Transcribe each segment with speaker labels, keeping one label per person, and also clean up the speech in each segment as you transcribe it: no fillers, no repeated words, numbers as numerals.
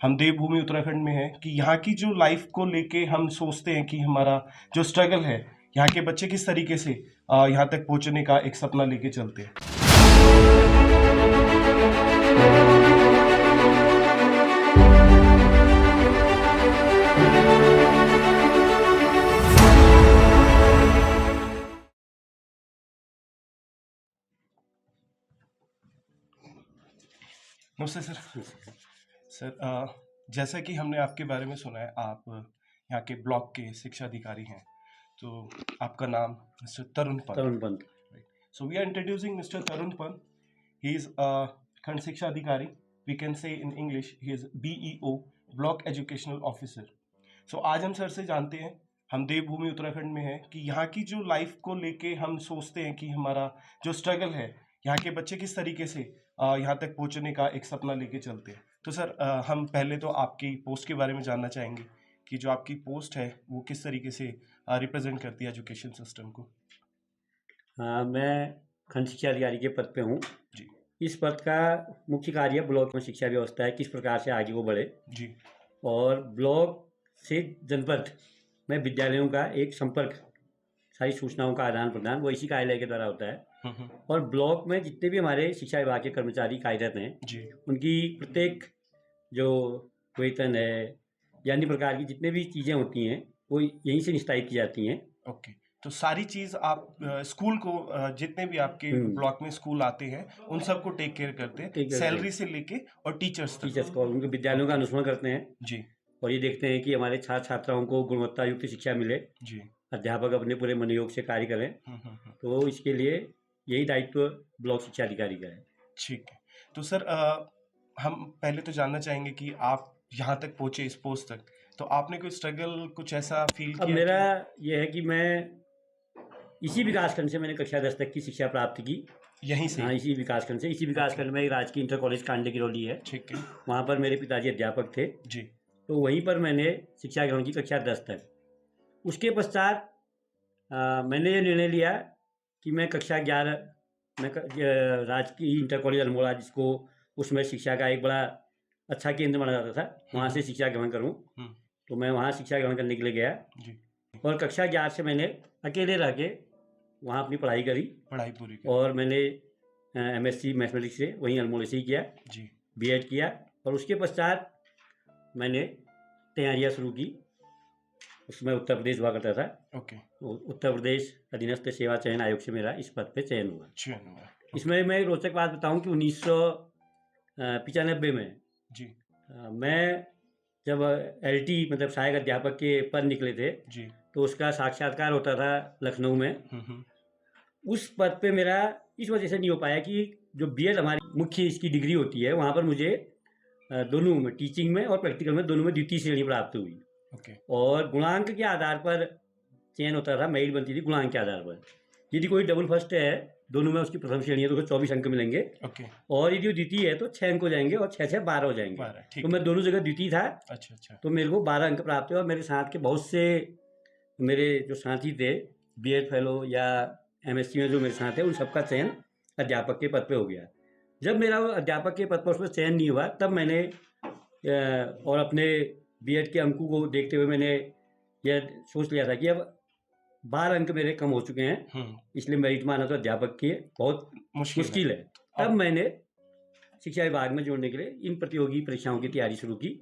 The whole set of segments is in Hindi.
Speaker 1: हम देवभूमि उत्तराखंड में हैं कि यहाँ की जो लाइफ को लेके हम सोचते हैं कि हमारा जो स्ट्रगल है, यहाँ के बच्चे किस तरीके से यहाँ तक पहुँचने का एक सपना लेके चलते हैं। नमस्ते सर। सर, जैसा कि हमने आपके बारे में सुना है, आप यहाँ के ब्लॉक के शिक्षा अधिकारी हैं। तो आपका नाम mister Tarun Pant. So we are introducing Mr. Tarun Pant. He is a खंड शिक्षा अधिकारी. We can say in English he is BEO, Block Educational Officer. So आज हम सर से जानते हैं, हम देवभूमि उत्तराखंड में हैं कि यहाँ की जो लाइफ को लेके हम सोचते हैं कि हमारा जो स्ट्रगल है, यहाँ के बच्चे किस तरीके से यहाँ तक पहुँचने का एक सपना लेके चलते हैं। तो सर, हम पहले तो आपकी पोस्ट के बारे में जानना चाहेंगे कि जो आपकी पोस्ट है वो किस तरीके से रिप्रेजेंट करती है एजुकेशन सिस्टम को।
Speaker 2: मैं खंड शिक्षा अधिकारी के पद पे हूँ
Speaker 1: जी।
Speaker 2: इस पद का मुख्य कार्य ब्लॉक में शिक्षा व्यवस्था है किस प्रकार से आगे वो बढ़े
Speaker 1: जी।
Speaker 2: और ब्लॉक से जनपद में विद्यालयों का एक संपर्क, सारी सूचनाओं का आदान प्रदान वो इसी कार्यालय के द्वारा होता है। और ब्लॉक में जितने भी हमारे शिक्षा विभाग के कर्मचारी कार्यरत हैं
Speaker 1: जी,
Speaker 2: उनकी प्रत्येक जो वेतन है या अन्य प्रकार की जितने भी चीज़ें होती हैं वो यहीं से निस्तारित की जाती हैं।
Speaker 1: ओके। तो सारी चीज़ आप स्कूल को जितने भी आपके ब्लॉक में स्कूल आते हैं उन सबको टेक केयर करते हैं, सैलरी से लेके और टीचर्स
Speaker 2: को उनके विद्यालयों का अनुश्रवण करते हैं
Speaker 1: जी।
Speaker 2: और ये देखते हैं कि हमारे छात्र छात्राओं को गुणवत्ता युक्त शिक्षा मिले जी, अध्यापक अपने पूरे मनोयोग से कार्य करें। तो इसके लिए यही दायित्व ब्लॉक शिक्षा अधिकारी का है।
Speaker 1: ठीक है। तो सर, हम पहले तो जानना चाहेंगे कि आप यहाँ तक पहुँचे इस पोस्ट तक, तो आपने कोई स्ट्रगल कुछ ऐसा फील किया?
Speaker 2: अब मेरा ये है कि मैं इसी विकासखंड से मैंने कक्षा 10 तक की शिक्षा प्राप्त की,
Speaker 1: यहीं से?
Speaker 2: हाँ, इसी विकासखंड से। इसी विकासखंड में राजकीय इंटर कॉलेज कांडे किरौली है।
Speaker 1: ठीक है।
Speaker 2: वहाँ पर मेरे पिताजी अध्यापक थे
Speaker 1: जी।
Speaker 2: तो वहीं पर मैंने शिक्षा ग्रहण की कक्षा 10 तक। उसके पश्चात मैंने ये निर्णय लिया कि मैं कक्षा 11 में राजकीय इंटर कॉलेज अल्मोड़ा, जिसको उसमें शिक्षा का एक बड़ा अच्छा केंद्र माना जाता था, वहाँ से शिक्षा ग्रहण करूँ। तो मैं वहाँ शिक्षा ग्रहण करने के लिए गया जी। और कक्षा 11 से मैंने अकेले रह के वहाँ अपनी पढ़ाई पूरी की और मैंने MSc मैथमेटिक्स से वहीं अल्मोड़ा से ही किया जी, B.Ed किया। और उसके पश्चात मैंने तैयारियाँ शुरू की। उसमें उत्तर प्रदेश हुआ करता था।
Speaker 1: ओके।
Speaker 2: उत्तर प्रदेश अधीनस्थ सेवा चयन आयोग से मेरा इस पद पे चयन हुआ। इसमें मैं एक रोचक बात बताऊं कि 1995 में जी, मैं जब LT मतलब सहायक अध्यापक के पद निकले थे जी, तो उसका साक्षात्कार होता था लखनऊ में। उस पद पे मेरा इस वजह से नहीं हो पाया कि जो B.Ed हमारी मुख्य इसकी डिग्री होती है वहाँ पर मुझे दोनों में, टीचिंग में और प्रैक्टिकल में, दोनों में द्वितीय श्रेणी प्राप्त हुई। ओके। और गुणांक के आधार पर चयन होता था, मेरिट बनती थी गुणांक के आधार पर। यदि कोई डबल फर्स्ट है दोनों में, उसकी प्रथम श्रेणी है तो उसको 24 अंक मिलेंगे। ओके। और यदि द्वितीय है तो 6 अंक हो जाएंगे और 6 6 12 हो जाएंगे। तो मैं दोनों जगह द्वितीय था। अच्छा। तो मेरे को 12 अंक प्राप्त हुए और मेरे साथ के बहुत से मेरे जो साथी थे B.Ed फेलो या MSc में जो मेरे साथ है उन सबका चयन अध्यापक के पद पे हो गया। जब मेरा अध्यापक के पद पर उसमें चयन नहीं हुआ तब मैंने और अपने B.Ed के अंकों को देखते हुए मैंने यह सोच लिया था कि अब 12 अंक मेरे कम हो चुके हैं, इसलिए मेरिट माना तो अध्यापक की बहुत मुश्किल है। तब मैंने शिक्षा विभाग में जोड़ने के लिए इन प्रतियोगी परीक्षाओं की तैयारी शुरू की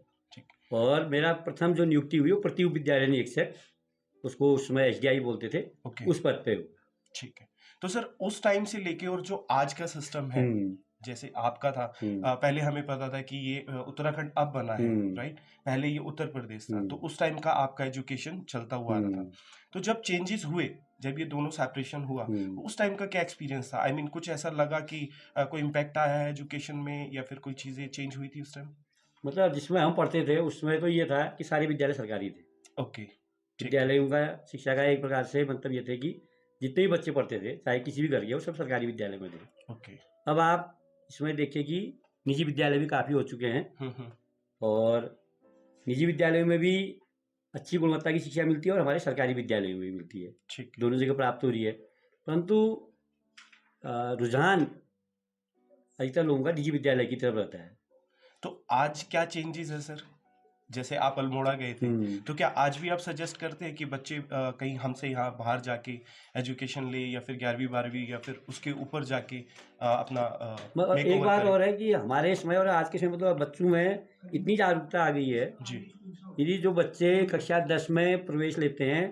Speaker 2: और मेरा प्रथम जो नियुक्ति हुई वो प्रतियुक्त विद्यालय निरीक्षक, उसको उसमें SDI बोलते थे, उस पद पे।
Speaker 1: ठीक है। तो सर, उस टाइम से लेके और जो आज का सिस्टम है, जैसे आपका था, पहले हमें पता था कि ये उत्तराखंड अब बना है, राइट? पहले ये उत्तर प्रदेश था, तो उस टाइम का आपका एजुकेशन चलता हुआ आ रहा था। तो जब चेंजेस हुए, जब ये दोनों सेपरेशन हुआ, उस टाइम का क्या एक्सपीरियंस था? आई मीन, कुछ ऐसा लगा कि कोई इम्पैक्ट आया है एजुकेशन में या फिर कोई चीजें चेंज हुई थी उस टाइम?
Speaker 2: मतलब जिसमें हम पढ़ते थे उसमें तो ये था कि सारे विद्यालय सरकारी थे।
Speaker 1: ओके।
Speaker 2: विद्यालयों का शिक्षा का एक प्रकार से मतलब ये थे कि जितने भी बच्चे पढ़ते थे चाहे किसी भी घर के, वो सब सरकारी विद्यालय में थे।
Speaker 1: ओके।
Speaker 2: अब आप इसमें देखिए कि निजी विद्यालय भी काफ़ी हो चुके हैं और निजी विद्यालयों में भी अच्छी गुणवत्ता की शिक्षा मिलती है और हमारे सरकारी विद्यालयों में भी मिलती है, दोनों जगह प्राप्त हो रही है। परंतु रुझान अधिकतर लोगों का निजी विद्यालय की तरफ रहता है।
Speaker 1: तो आज क्या चेंजेस है सर? जैसे आप अल्मोड़ा गए थे, तो क्या आज भी आप सजेस्ट करते हैं कि बच्चे कहीं हमसे यहाँ बाहर जाके एजुकेशन ले, या फिर 11वीं 12वीं या फिर उसके ऊपर जाके अपना
Speaker 2: एक बात और है कि हमारे समय और आज के समय तो बच्चों में इतनी जागरूकता आ गई है
Speaker 1: जी,
Speaker 2: यदि जो बच्चे कक्षा 10 में प्रवेश लेते हैं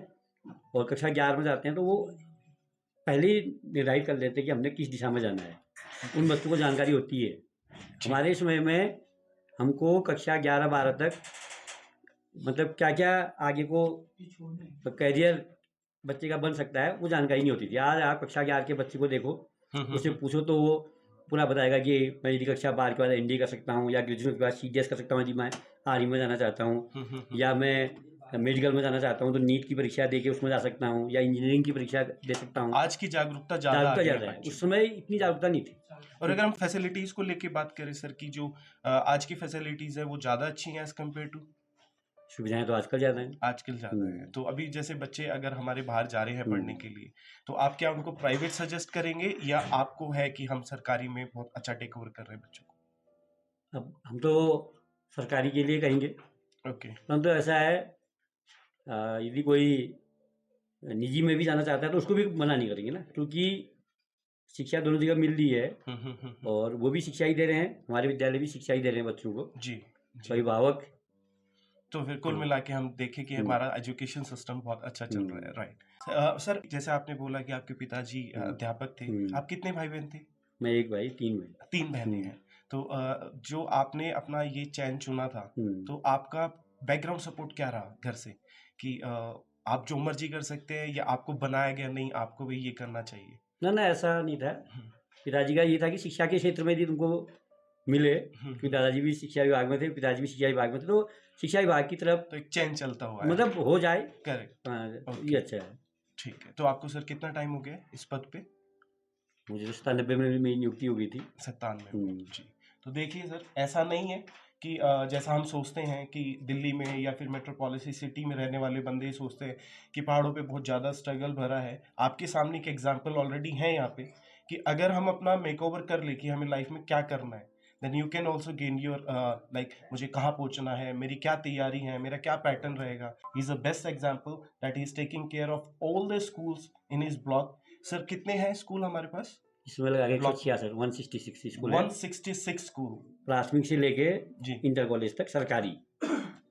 Speaker 2: और कक्षा 11 में जाते हैं तो वो पहले ही निर्धारित कर लेते हैं कि हमने किस दिशा में जाना है, उन बच्चों को जानकारी होती है। हमारे समय में हमको कक्षा 11-12 तक मतलब क्या क्या आगे को कैरियर बच्चे का बन सकता है वो जानकारी नहीं होती थी। आज आप कक्षा 11 के बच्चे को देखो, उससे पूछो तो वो पूरा बताएगा कि मैं यदि कक्षा 12 के बाद एनडीए कर सकता हूँ, या ग्रेजुएशन के बाद सीडीएस कर सकता हूँ यदि मैं आर्मी में जाना चाहता हूँ, या मैं मेडिकल में जाना चाहता हूँ तो नीट की परीक्षा दे के उसमें जा सकता हूँ, या इंजीनियरिंग की परीक्षा दे सकता हूँ।
Speaker 1: आज की जागरूकता ज़्यादा
Speaker 2: है, उस समय इतनी जागरूकता नहीं थी।
Speaker 1: और अगर हम फैसिलिटीज़ को लेके बात करें सर, की जो आज की फैसिलिटीज़ है वो ज़्यादा अच्छी हैं एज कम्पेयर टू?
Speaker 2: सुविधाएं तो आजकल ज़्यादा हैं।
Speaker 1: आजकल ज़्यादा है। तो अभी जैसे बच्चे अगर हमारे बाहर जा रहे हैं पढ़ने के लिए, तो आप क्या उनको प्राइवेट सजेस्ट करेंगे, या आपको है कि हम सरकारी में बहुत अच्छा टेक ओवर कर रहे हैं बच्चों को?
Speaker 2: अब हम तो सरकारी के लिए कहेंगे।
Speaker 1: ओके।
Speaker 2: परंतु ऐसा है यदि कोई निजी में भी जाना चाहता है तो उसको भी मना नहीं करेंगे ना, क्योंकि शिक्षा दोनों जगह मिल रही है और वो भी शिक्षा ही दे रहे हैं, हमारे विद्यालय भी शिक्षा ही दे रहे हैं बच्चों को।
Speaker 1: जी,
Speaker 2: अभिभावक
Speaker 1: तो फिर कुल मिला के हम देखें कि हमारा एजुकेशन सिस्टम बहुत अच्छा चल रहा है, राइट। सर जैसे आपने बोला कि आपके पिताजी अध्यापक थे, आप कितने भाई बहन थे?
Speaker 2: मैं एक भाई, 3 बहन।
Speaker 1: 3 बहनें हैं। तो जो आपने अपना ये चयन चुना था, तो आपका बैकग्राउंड सपोर्ट क्या रहा घर से, कि आप जो मर्जी कर सकते हैं, या आपको बनाया गया नहीं आपको भी ये करना चाहिए?
Speaker 2: ना ऐसा नहीं था। पिताजी का ये था कि शिक्षा के क्षेत्र में यदि तुमको मिले, क्योंकि दादाजी भी शिक्षा विभाग में थे, पिताजी भी शिक्षा विभाग में थे, तो शिक्षा विभाग की तरफ
Speaker 1: तो एक चैन चलता हुआ है,
Speaker 2: मतलब हो जाए।
Speaker 1: करेक्ट।
Speaker 2: ये अच्छा है।
Speaker 1: ठीक है। तो आपको सर कितना टाइम हो गया इस पद पे?
Speaker 2: मुझे 97 में मेरी नियुक्ति हो गई थी।
Speaker 1: 97 में जी। तो देखिए सर, ऐसा नहीं है कि जैसा हम सोचते हैं कि दिल्ली में या फिर मेट्रोपॉलिटन सिटी में रहने वाले बंदे सोचते हैं कि पहाड़ों पे बहुत ज़्यादा स्ट्रगल भरा है। आपके सामने एक एग्जांपल ऑलरेडी है यहाँ पे, कि अगर हम अपना मेकओवर कर ले कि हमें लाइफ में क्या करना है, then you can also gain your like मुझे कहाँ पहुँचना है, मेरी क्या तैयारी है, मेरा क्या पैटर्न रहेगा। He is a best example that he is taking care of all the schools in his block. Sir कितने हैं स्कूल हमारे पास?
Speaker 2: इसमें लगा के 166 स्कूल है।
Speaker 1: 166 स्कूल,
Speaker 2: प्राथमिक से लेके इंटर कॉलेज तक सरकारी।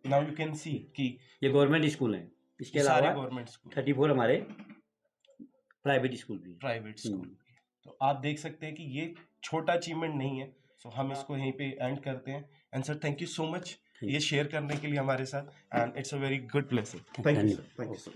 Speaker 1: नाउ यू कैन सी कि
Speaker 2: ये गवर्नमेंट स्कूल हैं। इसके अलावा
Speaker 1: गवर्नमेंट स्कूल
Speaker 2: 34 हमारे प्राइवेट स्कूल भी।
Speaker 1: तो आप देख सकते हैं कि ये छोटा अचीवमेंट नहीं है। सो हम इसको यहीं पे एंड करते हैं। And sir thank you so much ये शेयर करने के लिए हमारे साथ, and it's a very good प्लेसर। Thank you sir.